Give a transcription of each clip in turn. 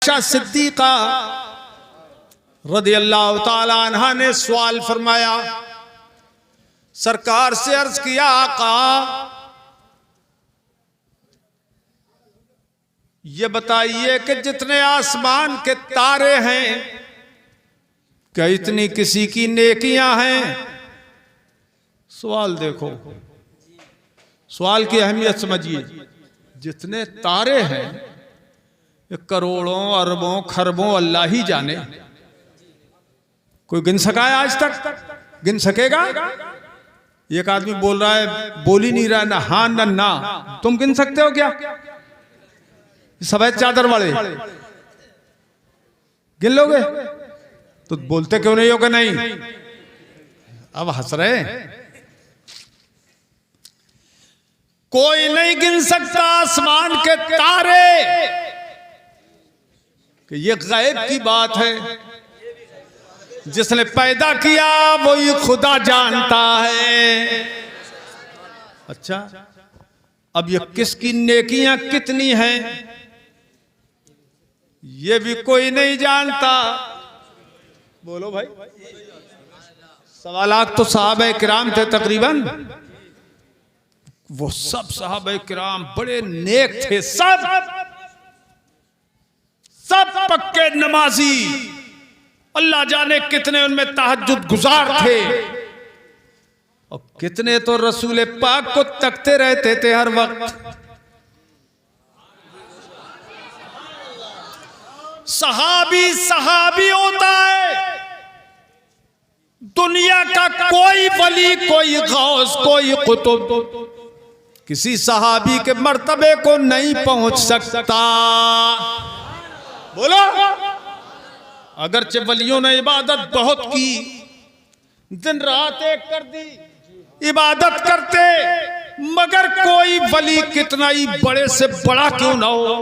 Ayesha Siddiqa रदियल्लाहु ताला अन्हा ने सवाल फरमाया, सरकार से अर्ज किया, आका ये बताइए कि जितने आसमान के तारे हैं, क्या इतनी किसी की नेकियां हैं? सवाल देखो, सवाल की अहमियत समझिए। जितने तारे हैं, ये करोड़ों अरबों खरबों अल्लाह ही जाने। कोई गिन सका है आज तक? गिन सकेगा? एक आदमी बोल रहा है, बोल ही नहीं रहा, ना हाँ ना ना। तुम गिन सकते हो क्या? सफेद चादर वाले गिन लोगे? तो बोलते क्यों नहीं हो कि नहीं? अब हंस रहे। कोई नहीं गिन सकता आसमान के तारे, कि ये गैब की बात है। जिसने पैदा किया वही खुदा जानता है। अच्छा, अब ये किसकी नेकियां कितनी हैं ये भी कोई नहीं जानता। बोलो भाई। 1.25 लाख तो सहाबा किराम थे तकरीबन। वो सब सहाबा किराम बड़े नेक थे, सब पक्के नमाजी। अल्लाह जाने कितने उनमें तहज्जुद गुजार थे, और कितने तो रसूल पाक को तकते रहते थे हर वक्त। सहाबी होता है। दुनिया का कोई वली, कोई गौस, कोई कुतुब किसी सहाबी के मर्तबे को नहीं पहुंच सकता। बोलो। अगरचे वलियों ने इबादत बहुत की, दिन रात एक कर दी, इबादत करते, मगर कोई वली कितना ही बड़े से बड़ा क्यों ना हो,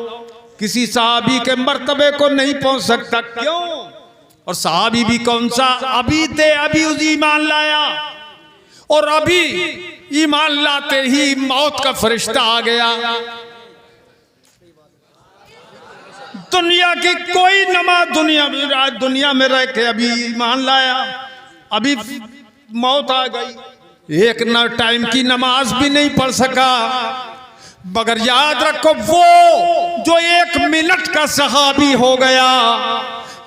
किसी सहाबी के मर्तबे को नहीं पहुंच सकता। क्यों? और सहाबी भी कौन सा? अभी थे, अभी उस ईमान लाया, और अभी ईमान लाते ही मौत का फरिश्ता आ गया। दुनिया की कोई नमाज, दुनिया में रह के अभी ईमान लाया, अभी मौत आ गई, एक न टाइम की नमाज भी नहीं पढ़ सका। मगर याद रखो, वो जो 1 मिनट का सहाबी हो गया,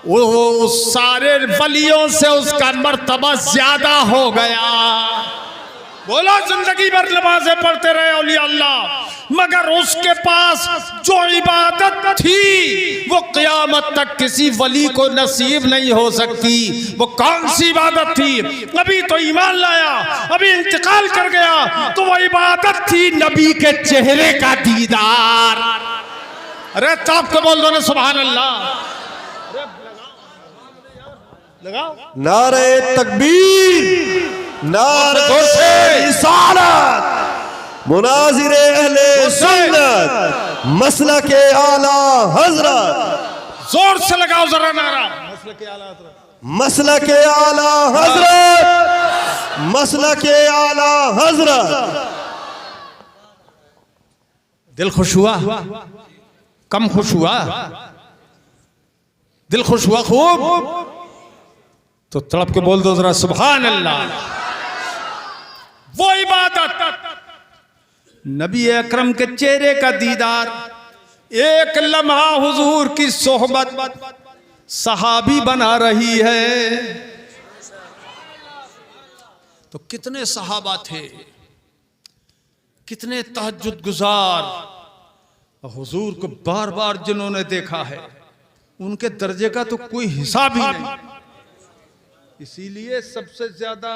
वो सारे वलियों से उसका मर्तबा ज्यादा हो गया। बोलो, जिंदगी भर नमाजें पढ़ते रहे औलिया अल्लाह, मगर उसके पास जो इबादत थी वो क़यामत तक किसी वली को नसीब नहीं हो सकती। वो कौन सी इबादत थी? अभी तो ईमान लाया, अभी इंतकाल कर गया, तो वो इबादत थी नबी के चेहरे का दीदार। अरे तब तो बोल दो ना सुभान अल्लाह। लगाओ नारे तकबीर, नारे रिसालत, मुनाजिर अहले सुन्नत, मसलके आला हजरत। जोर से लगाओ जरा नारा, मसलके आला हजरत, मसलके आला हजरत। दिल खुश हुआ? कम खुश हुआ? दिल खुश हुआ खूब? तो तड़प के बोल दो जरा सुभान अल्लाह। वो इबादत, नबी अकरम के चेहरे का दीदार, एक लम्हा हुजूर की सोहबत सहाबी बना रही है। तो कितने सहाबा थे, कितने तहज्जुद गुजार, हुजूर को बार बार जिन्होंने देखा है, उनके दर्जे का तो कोई हिसाब ही नहीं। इसीलिए सबसे ज्यादा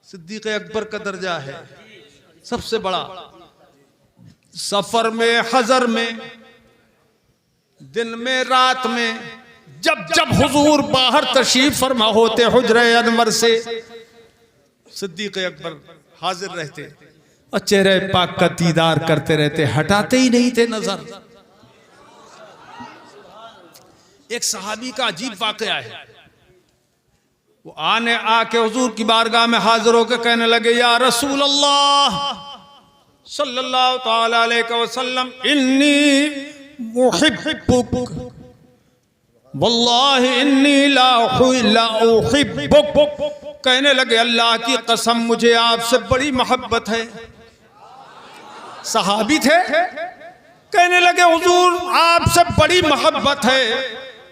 सिद्दीक अकबर का दर्जा है, सबसे बड़ा। सफर में, हजर में, दिन में, रात में, जब जब हुजूर बाहर तशरीफ फरमा होते हुजरे अनवर से, सिद्दीक अकबर हाजिर रहते और चेहरे पाक का दीदार करते रहते, हटाते ही नहीं थे नजर। एक सहाबी का अजीब वाकया है। वो आके हुजूर की बारगाह में हाजिर होकर कहने लगे, या रसूल अल्लाह सल्लल्लाहु ताला अलैहि वसल्लम, इन्नी मुहिब्बुक, वल्लाहि इन्नी ला उहिब्बुक, कहने लगे अल्लाह की कसम मुझे आपसे बड़ी मोहब्बत है। सहाबी थे, कहने लगे हुजूर आपसे बड़ी मोहब्बत है,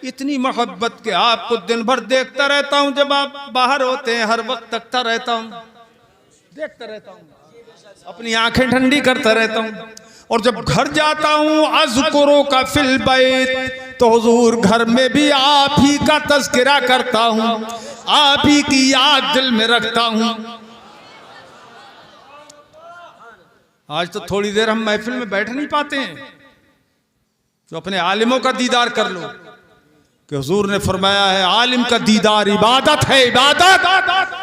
इतनी मोहब्बत कि आपको दिन भर देखता रहता हूं, जब आप बाहर होते हैं हर वक्त तकता रहता हूं, देखता रहता हूं, अपनी आंखें ठंडी करता रहता हूं, और जब घर जाता हूं अज़कुरु का फिल बैत, तो हुजूर घर में भी आप ही का तज़किरा करता हूं, आप ही की याद दिल में रखता हूं। आज तो थोड़ी देर हम महफिल में बैठ नहीं पाते हैं, तो अपने आलिमों का दीदार कर लो, कि हुजूर ने फरमाया है आलिम का दीदार इबादत है, इबादत।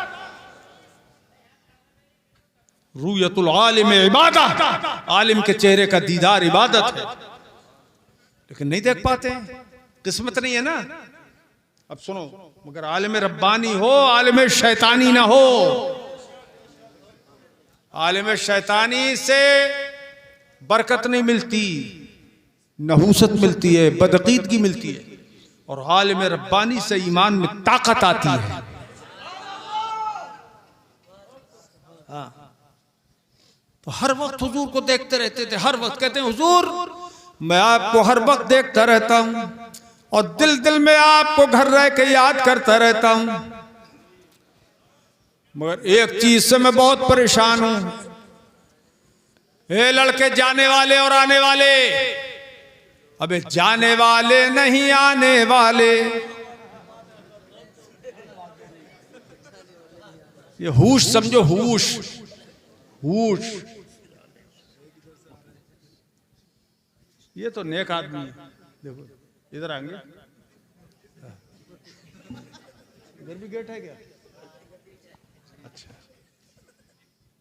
रूयतुल आलिम इबादत, आलिम के चेहरे का दीदार इबादत है, लेकिन नहीं देख पाते हैं, किस्मत नहीं है ना। अब सुनो, मगर आलिम रब्बानी हो, आलिम शैतानी ना हो। आलिम शैतानी से बरकत नहीं मिलती, नहूसत मिलती है, बदअकीदगी मिलती है, और आलिम रब्बानी से ईमान में ताकत आती है। हाँ, तो हर वक्त हुजूर को देखते रहते थे, हर वक्त कहते हैं हुजूर मैं आपको हर वक्त देखता रहता हूं, और दिल दिल में आपको घर रह के याद करता रहता हूं, मगर एक चीज से मैं बहुत परेशान हूं। ये लड़के जाने वाले और आने वाले, अबे जाने वाले नहीं आने वाले, ये होश समझो, होश होश। ये तो नेक आदमी है, देखो इधर आएंगे, इधर भी गेट है क्या? अच्छा,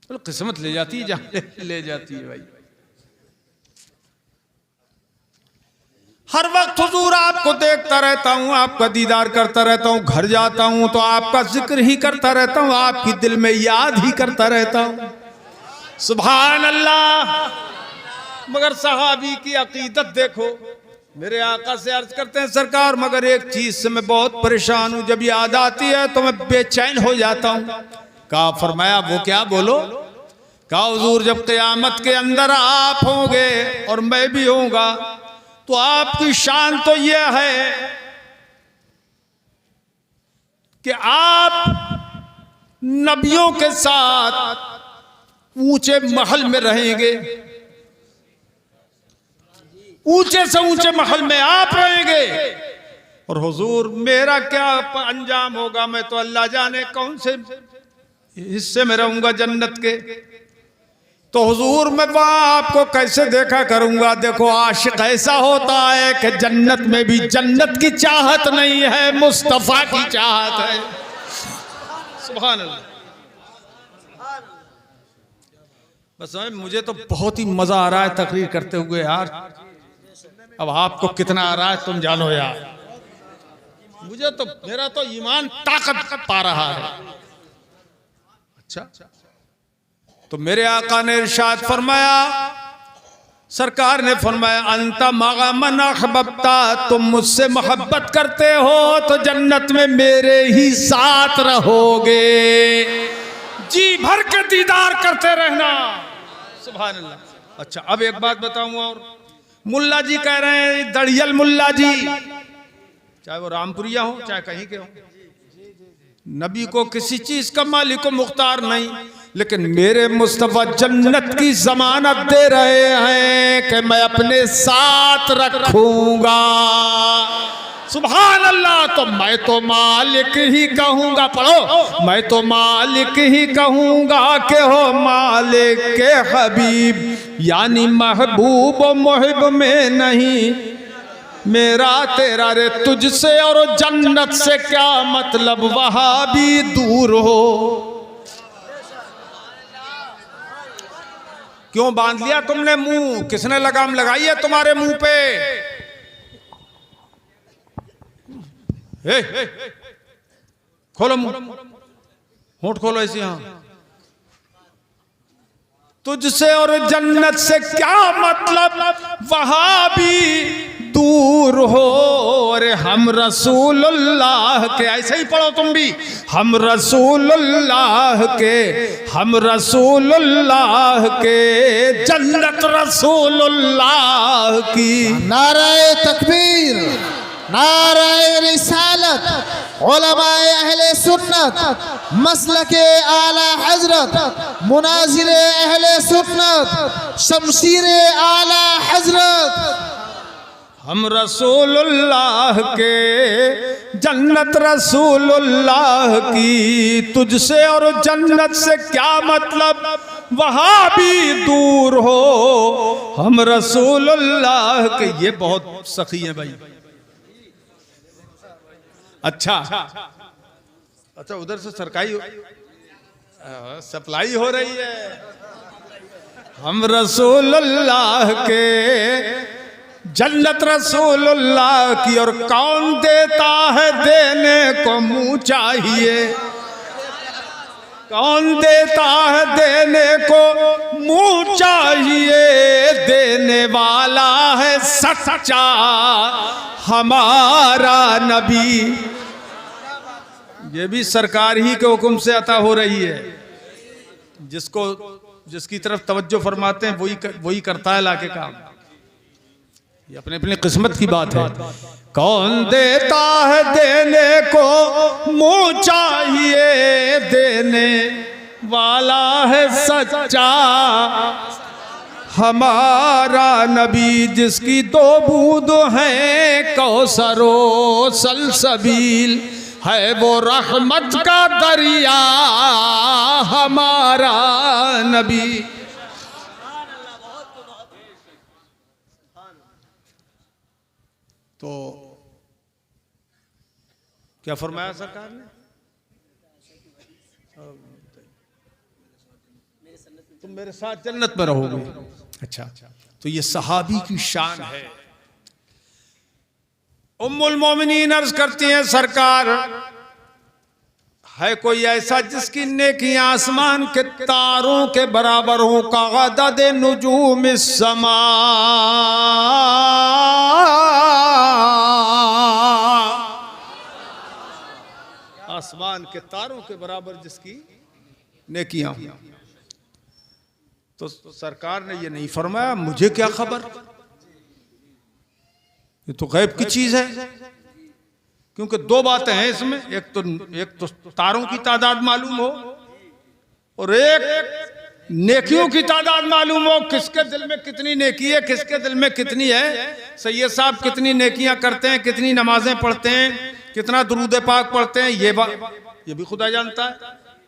चलो किस्मत ले जाती है जहां ले जाती है भाई। हर वक्त हुजूर आपको देखता रहता हूं, आपका दीदार करता रहता हूं, घर जाता हूं तो आपका जिक्र ही करता रहता हूं, आपकी दिल में याद ही करता रहता हूं। सुभान अल्लाह। मगर सहाबी की अकीदत देखो, मेरे आका से अर्ज करते हैं सरकार मगर एक चीज से मैं बहुत परेशान हूं, जब याद आती है तो मैं बेचैन हो जाता हूं। कहा, फरमाया वो क्या, बोलो। कहा हुजूर जब क़यामत के अंदर आप होंगे और मैं भी होऊंगा, तो आपकी शान तो यह है कि आप नबियों के साथ ऊंचे महल में रहेंगे, ऊंचे से ऊंचे महल में आप रहेंगे, और हुजूर मेरा क्या अंजाम होगा, मैं तो अल्लाह जाने कौन से हिस्से में रहूंगा जन्नत के, तो हुजूर मैं वहां आपको कैसे देखा करूंगा। देखो आशिक ऐसा होता है कि जन्नत में भी जन्नत की चाहत नहीं है, मुस्तफा की चाहत है। सुभान अल्लाह। बस मुझे तो बहुत ही मजा आ रहा है तकरीर करते हुए यार, अब आपको कितना आ रहा है तुम जानो यार, मुझे तो मेरा तो ईमान ताकत पा रहा है। अच्छा, तो मेरे आका ने इरशाद फरमाया, सरकार ने फरमाया अंता मगा मन अहबब्ता, तुम मुझसे मोहब्बत करते हो तो जन्नत में मेरे ही साथ रहोगे, जी भर के दीदार करते रहना। सुभान अल्लाह। अच्छा अब एक बात बताऊं, और मुल्ला जी कह रहे हैं, दड़ियल मुल्ला जी, चाहे वो रामपुरिया हो चाहे कहीं के हो, नबी को किसी चीज का मालिक को मुख्तार नहीं, लेकिन मेरे मुस्तफा जन्नत की जमानत दे रहे हैं कि मैं अपने साथ रखूंगा। सुभान अल्लाह। तो मैं तो मालिक ही कहूंगा, पढ़ो, मैं तो मालिक ही कहूंगा कि हो मालिक के हबीब, यानी महबूब मुहिब में नहीं मेरा तेरा रे तुझसे और जन्नत से क्या मतलब, वहां भी दूर हो। क्यों बांध लिया तुमने मुंह, किसने लगाम लगाई है तुम्हारे मुंह पे? हे, खोलो मुंह, होंठ खोलो ऐसे। यहां तुझसे और जन्नत से क्या मतलब, वहां भी दूर हो। अरे हम रसूलुल्लाह के, ऐसे ही पढ़ो तुम भी, हम रसूलुल्लाह के, हम रसूलुल्लाह के, जन्नत रसूलुल्लाह की। नाराए तकबीर, नाराए रिसालत, उलमाए अहले सुन्नत, मसलके आला हजरत, मुनाजिरे अहले सुन्नत, शमशीरे आला हजरत। हम रसूलुल्लाह के, जन्नत रसूलुल्लाह की। तुझसे और जन्नत से क्या मतलब, वहां भी दूर हो, हम रसूलुल्लाह के। ये बहुत सखी है भाई। अच्छा अच्छा, उधर से सरकारी सप्लाई हो रही है। हम रसूलुल्लाह के, जन्नत रसूलुल्लाह की। और कौन देता है, देने को मुंह चाहिए। कौन देता है, देने को मुंह चाहिए। देने वाला है सच्चा हमारा नबी। ये भी सरकार ही के हुक्म से अता हो रही है। जिसको जिसकी तरफ तवज्जो फरमाते हैं वही करता है लाके काम। ये अपने अपने किस्मत की बात है। कौन देता है, देने को मुंह चाहिए। देने वाला है सच्चा हमारा नबी। जिसकी दो बूंद हैं कौसरो सलसबील, है वो रहमत का दरिया हमारा नबी। तो क्या फरमाया सरकार ने, तुम मेरे साथ जन्नत में रहोगे। अच्छा, तो ये सहाबी की शान है। उम्मुल मोमिनीन अर्ज करती हैं, सरकार है कोई ऐसा जिसकी नेकियां आसमान के तारों के बराबर हो, कागद नुजूम समा। आसमान के तारों के बराबर जिसकी नेकियां। तो सरकार ने ये नहीं फरमाया मुझे क्या खबर, ये तो गैब की चीज है। क्योंकि दो बातें हैं इसमें, एक तो तारों की तादाद मालूम हो और एक नेकियों की तादाद मालूम हो। किसके दिल में कितनी नेकी है, किसके दिल में कितनी है। सैयद साहब कितनी नेकियां करते हैं, कितनी नमाजें पढ़ते हैं, कितना दुरूद पाक पढ़ते हैं, ये भी खुदा जानता है।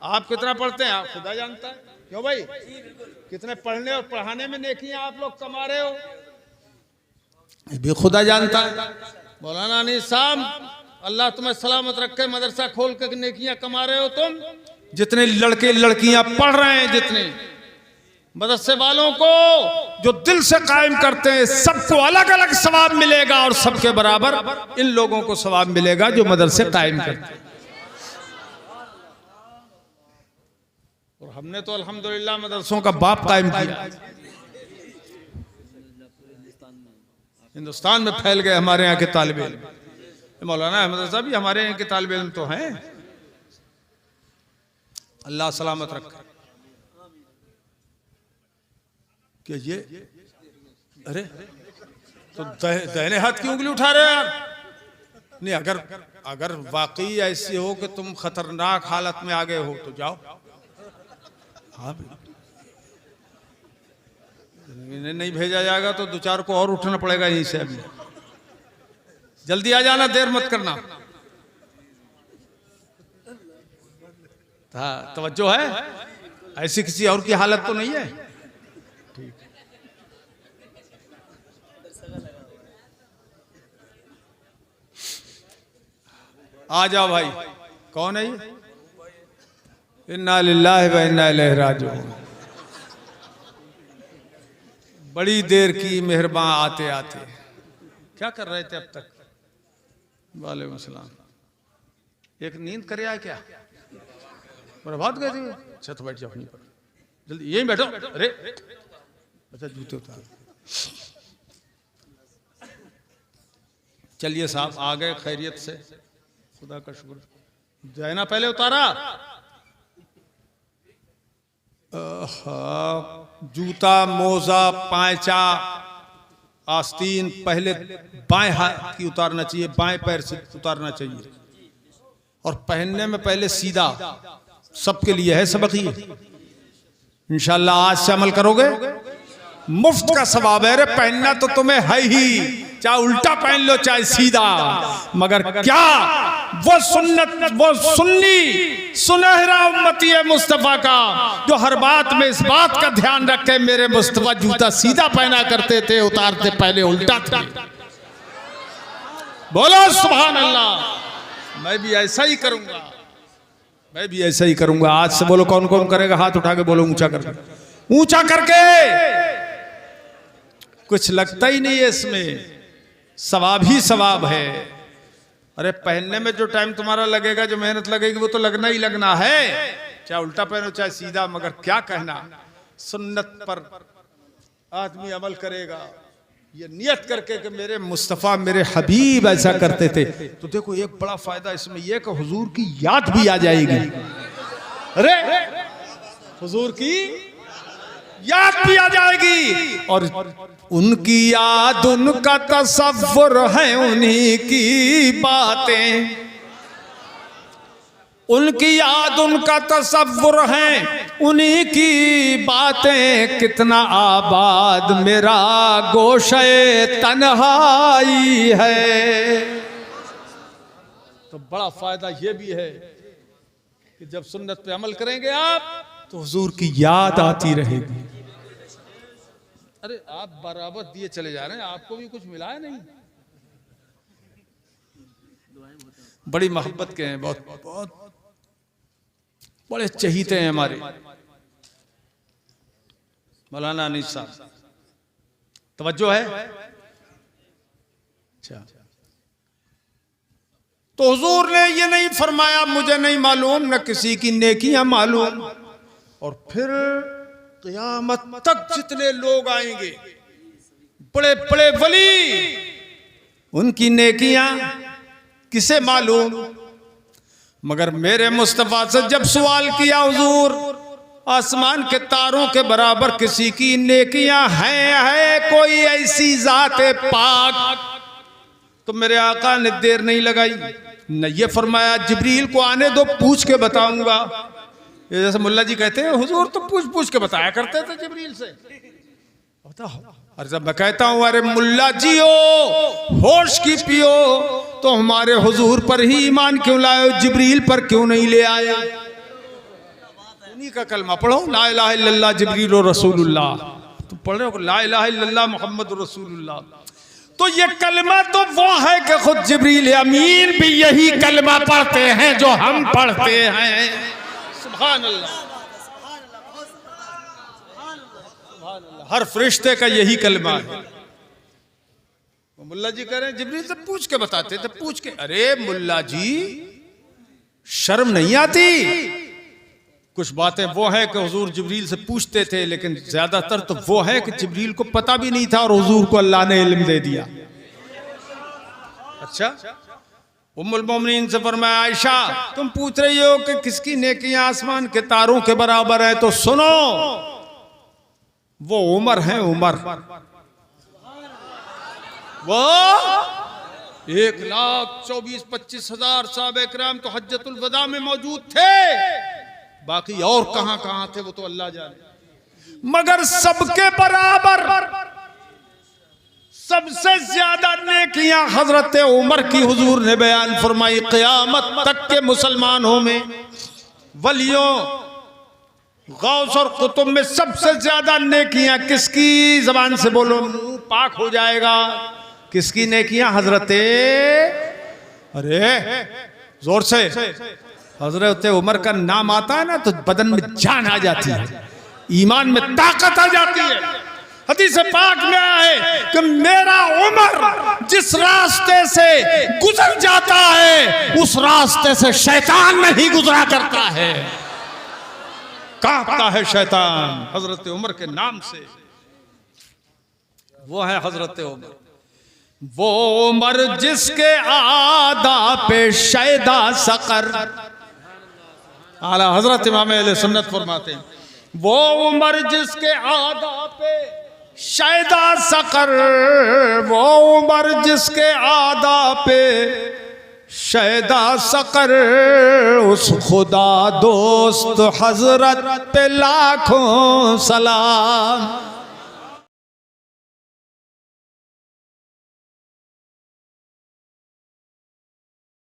आप कितना पढ़ते हैं, आप खुदा जानता है। क्यों भाई, कितने पढ़ने और पढ़ाने में नेकियां आप लोग कमा रहे हो, ये भी खुदा जानता है। मौलाना अनीस साहब, अल्लाह तुम्हें सलामत रखे, मदरसा खोल के नेकियां कमा रहे हो तुम। जितने लड़के लड़कियां पढ़ रहे हैं, जितने मदरसे वालों को जो दिल से कायम करते हैं, सबको अलग अलग सवाब मिलेगा और सबके बराबर इन लोगों को सवाब मिलेगा जो मदरसे कायम करते हैं। और हमने तो अल्हम्दुलिल्लाह मदरसों का बाप कायम किया। हिंदुस्तान में फैल गए हमारे यहाँ के तालिब इल्म। मौलाना अहमद रज़ा भी हमारे यहाँ के तालिब इल्म तो हैं। अल्लाह सलामत रखे। कि ये अरे तो दाहिने हाथ की उंगली उठा रहे हैं यार। नहीं, अगर वाकई ऐसी हो कि तुम खतरनाक हालत में आ गए हो तो जाओ। हाँ, इन्हें नहीं भेजा जाएगा तो दो चार को और उठना पड़ेगा यहीं से। अभी जल्दी आ जाना, देर मत करना। हाँ, तवज्जो है, ऐसी किसी और की हालत तो नहीं है। ठीक, आ जाओ भाई। कौन है ये? इन्ना लिल्लाहि व इन्ना इलैहि राजिऊन। बड़ी देर की मेहरबान आते आते। क्या कर रहे थे अब तक? वालेकुम सलाम। एक नींद करे आए क्या? बहुत गए थे। अच्छा तो बैठ जाओ वहीं पर, जल्दी यहीं बैठो। अरे अच्छा, जूते उतार। चलिए साहब आ गए खैरियत से, खुदा का शुक्र। जाए ना पहले उतारा जूता मोजा पायचा आस्तीन पहले बाएं हाथ की उतारना चाहिए, बाएं पैर से उतारना चाहिए, और पहनने में पहले सीधा। सबके लिए है सबक ये, इंशाल्लाह आज से अमल करोगे मुफ्त का सवाब है। रे पहनना तो तुम्हें है ही, चाहे उल्टा पहन लो चाहे सीधा, मगर क्या वो सुन्नत, वो सुन्नी सुनहरा उम्मती है मुस्तफा का, जो हर बात में इस बात का ध्यान रखे मेरे मुस्तफा जूता सीधा पहना करते थे, उतारते पहले उल्टा थे। बोलो सुभान अल्लाह। मैं भी ऐसा ही करूंगा, मैं भी ऐसा ही करूंगा आज से। बोलो कौन कौन करेगा? हाथ उठा के बोलो, ऊंचा करके, ऊंचा करके। कुछ लगता ही नहीं है इसमें, सवाब ही सवाब है। अरे पहनने में जो टाइम तुम्हारा लगेगा, जो मेहनत लगेगी, वो तो लगना ही लगना है, चाहे उल्टा पहनो चाहे सीधा। मगर क्या कहना, सुन्नत पर आदमी अमल करेगा ये नियत करके कि मेरे मुस्तफ़ा मेरे हबीब ऐसा करते थे। तो देखो एक बड़ा फायदा इसमें यह कि हुजूर की याद भी आ जाएगी। अरे हुजूर की याद भी आ जाएगी, और उनकी याद उनका तसव्वुर है, उन्हीं की बातें, उनकी याद उनका तसव्वुर है, उन्हीं की बातें। कितना आबाद मेरा गोशे तन्हाई है। तो बड़ा फायदा ये भी है कि जब सुन्नत पे अमल करेंगे आप तो हुजूर की याद आती रहेगी। अरे आप बराबर दिए चले जा रहे हैं, आपको भी कुछ मिला है नहीं? बड़ी मोहब्बत के हैं, बहुत बहुत बड़े चहीते हैं हमारे मौलाना अनीस साहब। तवज्जो है? अच्छा, तो हुजूर ने ये नहीं फरमाया मुझे नहीं मालूम, न किसी की नेकियां मालूम। और फिर क़यामत तक जितने लोग आएंगे बड़े बड़े वली, उनकी नेकियां किसे मालूम? मगर मेरे मुस्तफा से जब सवाल किया हुजूर आसमान के तारों के बराबर किसी की नेकियां हैं, है कोई ऐसी जात पाक? तो मेरे आका ने देर नहीं लगाई, न ये फरमाया जिब्रील को आने दो, पूछ के बताऊंगा। ये जैसे मुल्ला जी कहते हैं हुजूर तो पूछ पूछ के बताया करते थे जिब्रील से, बताओ। और जब मैं कहता हूं अरे मुल्ला जी हो होश की पियो, तो हमारे हुजूर पर ही ईमान क्यों लाए, जिब्रील पर क्यों नहीं ले आए? उन्हीं का कलमा पढ़ो, ला इलाहा इल्लल्लाह जिब्रील और रसूलुल्लाह। तो पढ़ रहे हो ला इलाहा इल्लल्लाह मोहम्मद रसूलुल्लाह। तो ये कलमा तो वो है कि खुद जिब्रील अमीन भी यही कलमा पढ़ते हैं जो हम पढ़ते हैं। सुभान अल्लाह, हर फरिश्ते का यही कलमा है। मुल्ला जी कह रहे हैं जिब्रील से पूछ के बताते थे, पूछ के। अरे मुल्ला जी शर्म नहीं आती? कुछ बातें वो है कि हुजूर जिब्रील से पूछते थे, लेकिन ज्यादातर तो वो है कि जिब्रील को पता भी नहीं था और हुजूर को अल्लाह ने इल्म दे दिया। अच्छा, उम्मुल मोमिनीन से फरमाया आयशा तुम पूछ रही हो कि किसकी नेकियां आसमान के तारों के बराबर है, तो सुनो वो उमर है, उमर। वो 1,24,25,000 साहबे किराम तो हज्जतुल वदा में मौजूद थे, बाकी और कहां कहां थे वो तो अल्लाह जाने। मगर सबके बराबर सबसे ज्यादा नेकियां हजरत उमर की हुजूर ने बयान फरमाई। क़यामत तक के मुसलमानों में वलियों गौस और कुतुब में सबसे ज्यादा नेकियां किसकी? जबान से बोलो मुंह पाक हो जाएगा। किसकी नेकियां? हजरते, अरे जोर से, हजरत उमर का नाम आता है ना तो बदन में जान आ जाती है, ईमान में ताकत आ जाती है। हदीस पाक में आया है कि मेरा उमर जिस रास्ते से गुजर जाता है उस रास्ते से शैतान नहीं गुजरा करता है, कांपता है शैतान हजरत उमर के नाम से। वो है हजरत उमर। वो उमर जिसके आदा पे शैदा सकर, आला हजरत इमाम अहले सुन्नत फरमाते हैं, वो उमर जिसके आदा पे शैदा सकर, वो उमर जिसके आदा पे शैदा सकर, उस खुदा दोस्त हजरत पे लाखों सलाम।